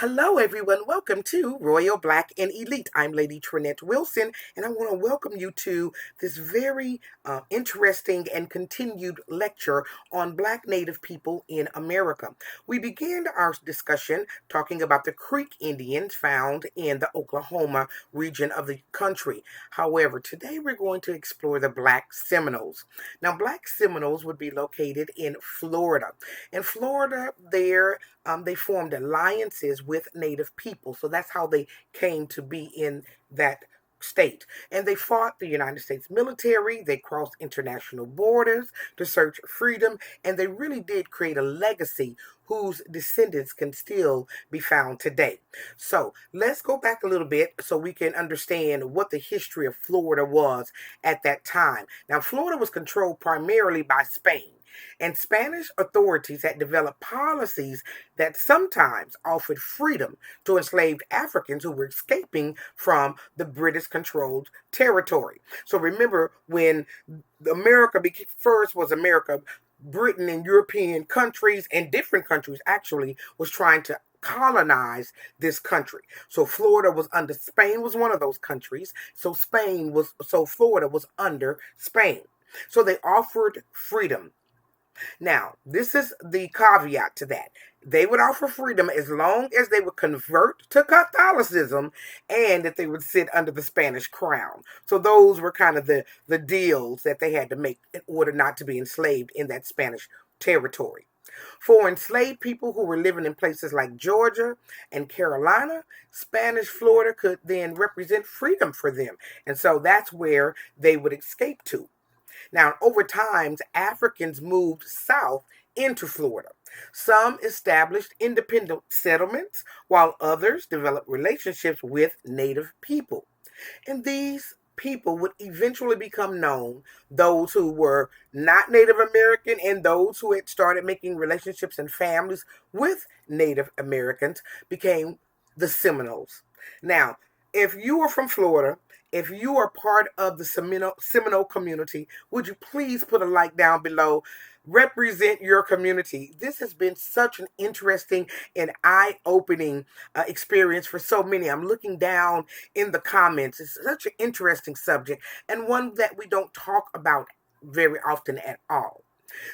Hello, everyone. Welcome to Royal Black and Elite. I'm Lady Trenette Wilson, and I want to welcome you to this very interesting and continued lecture on Black Native people in America. We began our discussion talking about the Creek Indians found in the Oklahoma region of the country. However, today we're going to explore the Black Seminoles. Now, Black Seminoles would be located in Florida. In Florida, they formed alliances with Native people. So that's how they came to be in that state. And they fought the United States military. They crossed international borders to search freedom. And they really did create a legacy whose descendants can still be found today. So let's go back a little bit so we can understand what the history of Florida was at that time. Now, Florida was controlled primarily by Spain. And Spanish authorities had developed policies that sometimes offered freedom to enslaved Africans who were escaping from the British controlled territory. So remember, when first was America, Britain and European countries and different countries actually was trying to colonize this country. So Florida was under Spain, was one of those countries. So Florida was under Spain. So they offered freedom. Now, this is the caveat to that. They would offer freedom as long as they would convert to Catholicism and that they would sit under the Spanish crown. So those were kind of the deals that they had to make in order not to be enslaved in that Spanish territory. For enslaved people who were living in places like Georgia and Carolina, Spanish Florida could then represent freedom for them. And so that's where they would escape to. Now, over time, Africans moved south into Florida. Some established independent settlements, while others developed relationships with Native people. And these people would eventually become known, those who were not Native American and those who had started making relationships and families with Native Americans became the Seminoles. Now, if you are from Florida, if you are part of the Seminole community, would you please put a like down below? Represent your community. This has been such an interesting and eye-opening experience for so many. I'm looking down in the comments. It's such an interesting subject and one that we don't talk about very often at all.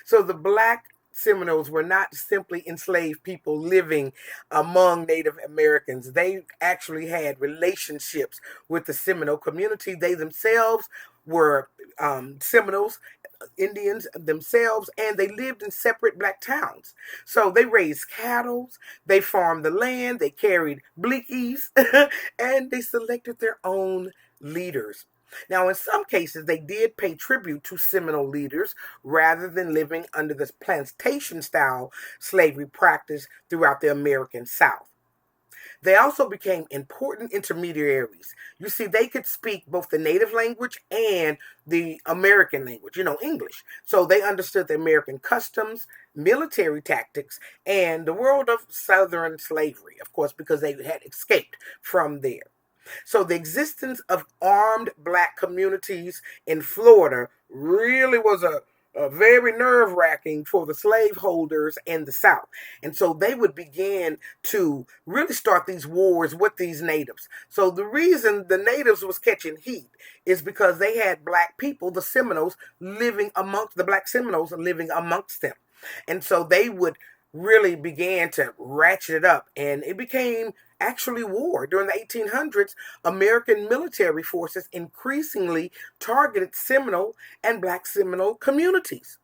So the Black Seminoles were not simply enslaved people living among Native Americans. They actually had relationships with the Seminole community. They themselves were Seminoles, Indians themselves, and they lived in separate Black towns. So they raised cattle, they farmed the land, they carried bleakies, and they selected their own leaders. Now, in some cases, they did pay tribute to Seminole leaders rather than living under this plantation-style slavery practice throughout the American South. They also became important intermediaries. You see, they could speak both the native language and the American language, English. So they understood the American customs, military tactics, and the world of Southern slavery, of course, because they had escaped from there. So the existence of armed Black communities in Florida really was a very nerve-wracking for the slaveholders in the South. And so they would begin to really start these wars with these natives. So the reason the natives was catching heat is because they had Black people, the Seminoles, the Black Seminoles living amongst them. And so they would really began to ratchet it up, and it became actually war. During the 1800s, American military forces increasingly targeted Seminole and Black Seminole communities.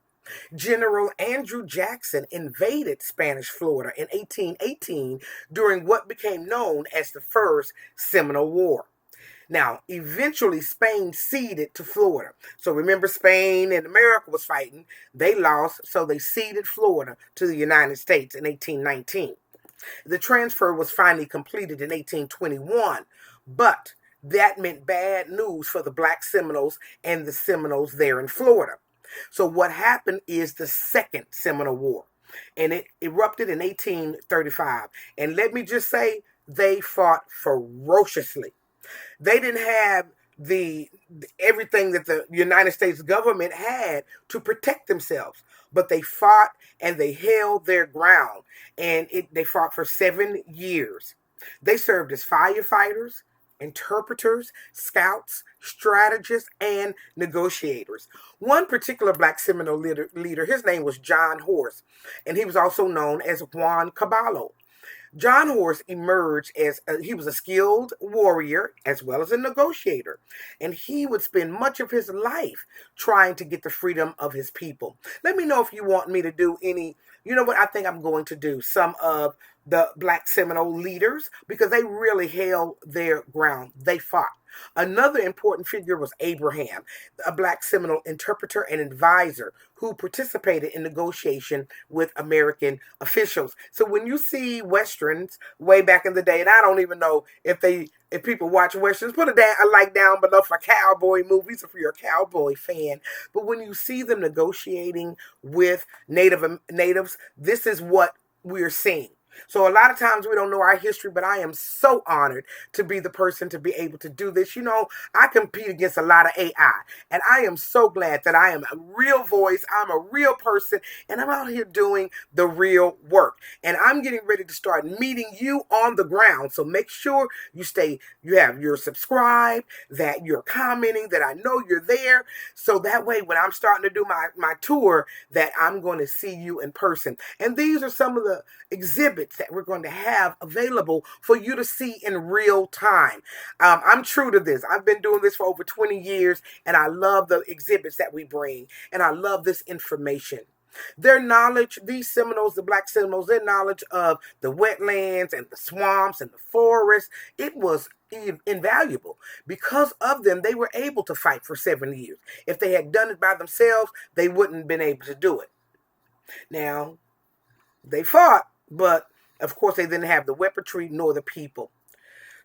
General Andrew Jackson invaded Spanish Florida in 1818 during what became known as the First Seminole War. Now, eventually, Spain ceded to Florida. So remember, Spain and America was fighting. They lost, so they ceded Florida to the United States in 1819. The transfer was finally completed in 1821, but that meant bad news for the Black Seminoles and the Seminoles there in Florida. So what happened is the Second Seminole War, and it erupted in 1835. And let me just say, they fought ferociously. They didn't have everything that the United States government had to protect themselves. but they fought and they held their ground, and they fought for 7 years. They served as firefighters, interpreters, scouts, strategists, and negotiators. One particular Black Seminole leader, his name was John Horse, and he was also known as Juan Caballo. John Horse emerged as he was a skilled warrior as well as a negotiator, and he would spend much of his life trying to get the freedom of his people. Let me know if you want me to do any. You know what? I think I'm going to do some of the Black Seminole leaders because they really held their ground. They fought. Another important figure was Abraham, a Black Seminole interpreter and advisor who participated in negotiation with American officials. So when you see Westerns way back in the day, and I don't even know if people watch Westerns, put a like down below for cowboy movies if you're a cowboy fan. But when you see them negotiating with natives, this is what we're seeing. So a lot of times we don't know our history, but I am so honored to be the person to be able to do this. You know, I compete against a lot of AI, and I am so glad that I am a real voice. I'm a real person, and I'm out here doing the real work. And I'm getting ready to start meeting you on the ground. So make sure you're subscribed, that you're commenting, that I know you're there. So that way, when I'm starting to do my tour, that I'm going to see you in person. And these are some of the exhibits that we're going to have available for you to see in real time. I'm true to this. I've been doing this for over 20 years, and I love the exhibits that we bring, and I love this information. Their knowledge, these Seminoles, the Black Seminoles, their knowledge of the wetlands and the swamps and the forests, it was invaluable. Because of them, they were able to fight for 7 years. If they had done it by themselves, they wouldn't have been able to do it. Now, they fought, but of course they didn't have the weaponry nor the people.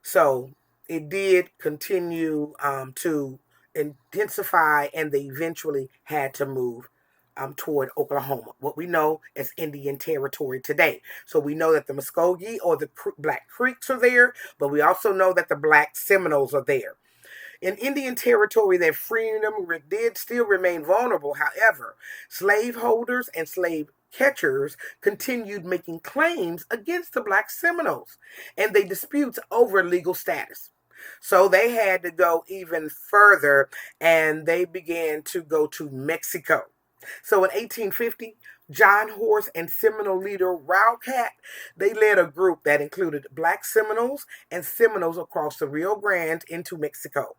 So it did continue to intensify, and they eventually had to move toward Oklahoma, what we know as Indian Territory today. So we know that the Mascogos or the Black Creeks are there, but we also know that the Black Seminoles are there. In Indian Territory, their freedom did still remain vulnerable. However, slaveholders and slave catchers continued making claims against the Black Seminoles, and they disputes over legal status. So they had to go even further, and they began to go to Mexico. So in 1850, John Horse and Seminole leader Wildcat, they led a group that included Black Seminoles and Seminoles across the Rio Grande into Mexico.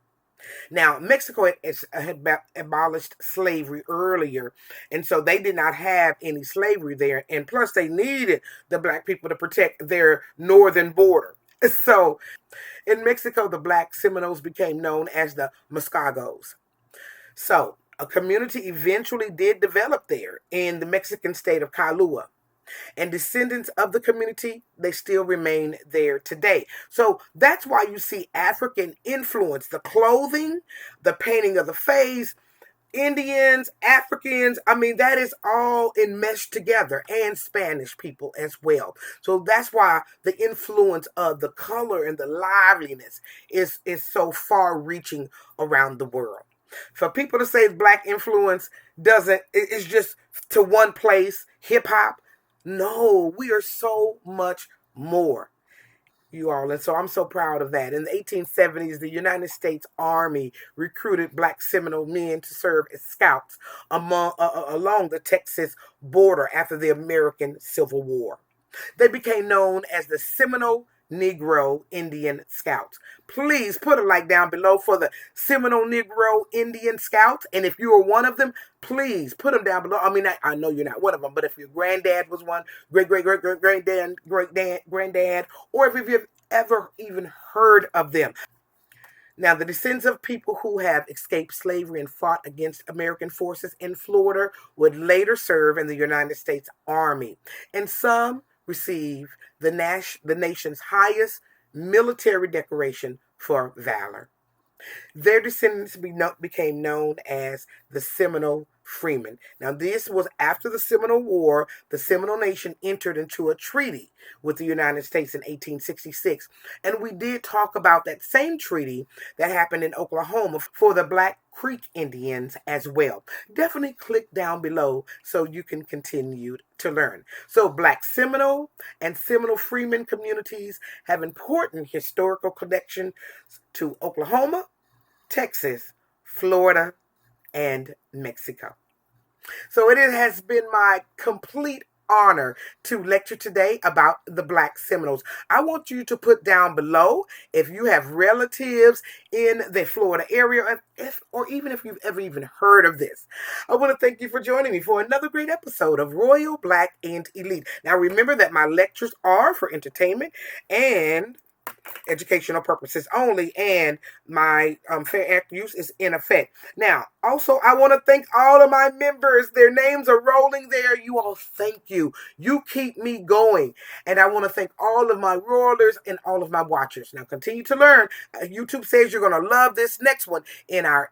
Now, Mexico had abolished slavery earlier, and so they did not have any slavery there. And plus, they needed the Black people to protect their northern border. So, in Mexico, the Black Seminoles became known as the Mascogos. So, a community eventually did develop there in the Mexican state of Kahlua. And descendants of the community, they still remain there today. So that's why you see African influence, the clothing, the painting of the face, Indians, Africans, I mean, that is all enmeshed together, and Spanish people as well. So that's why the influence of the color and the liveliness is so far reaching around the world. For people to say Black influence it's just to one place, hip hop. No, we are so much more, you all. And so I'm so proud of that. In the 1870s, the United States Army recruited Black Seminole men to serve as scouts along the Texas border after the American Civil War. They became known as the Seminole Negro Indian Scouts. Please put a like down below for the Seminole Negro Indian Scouts. And if you are one of them, please put them down below. I mean, I know you're not one of them, but if your granddad was one, granddad, or if you've ever even heard of them. Now, the descendants of people who have escaped slavery and fought against American forces in Florida would later serve in the United States Army. And some receive the nation's highest military decoration for valor. Their descendants became known as the Seminole freemen. Now, this was after the Seminole War. The Seminole Nation entered into a treaty with the United States in 1866. And we did talk about that same treaty that happened in Oklahoma for the Black Creek Indians as well. Definitely click down below so you can continue to learn. So Black Seminole and Seminole Freeman communities have important historical connections to Oklahoma, Texas, Florida, and Mexico. So it has been my complete honor to lecture today about the Black Seminoles. I want you to put down below if you have relatives in the Florida area, or even if you've ever even heard of this. I want to thank you for joining me for another great episode of Royal, Black, and Elite. Now remember that my lectures are for entertainment and educational purposes only, and my fair act use is in effect. Now, also, I want to thank all of my members. Their names are rolling there. You all, thank you. You keep me going. And I want to thank all of my rollers and all of my watchers. Now, continue to learn. YouTube says you're going to love this next one in our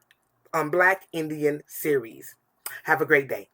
Black Indian series. Have a great day.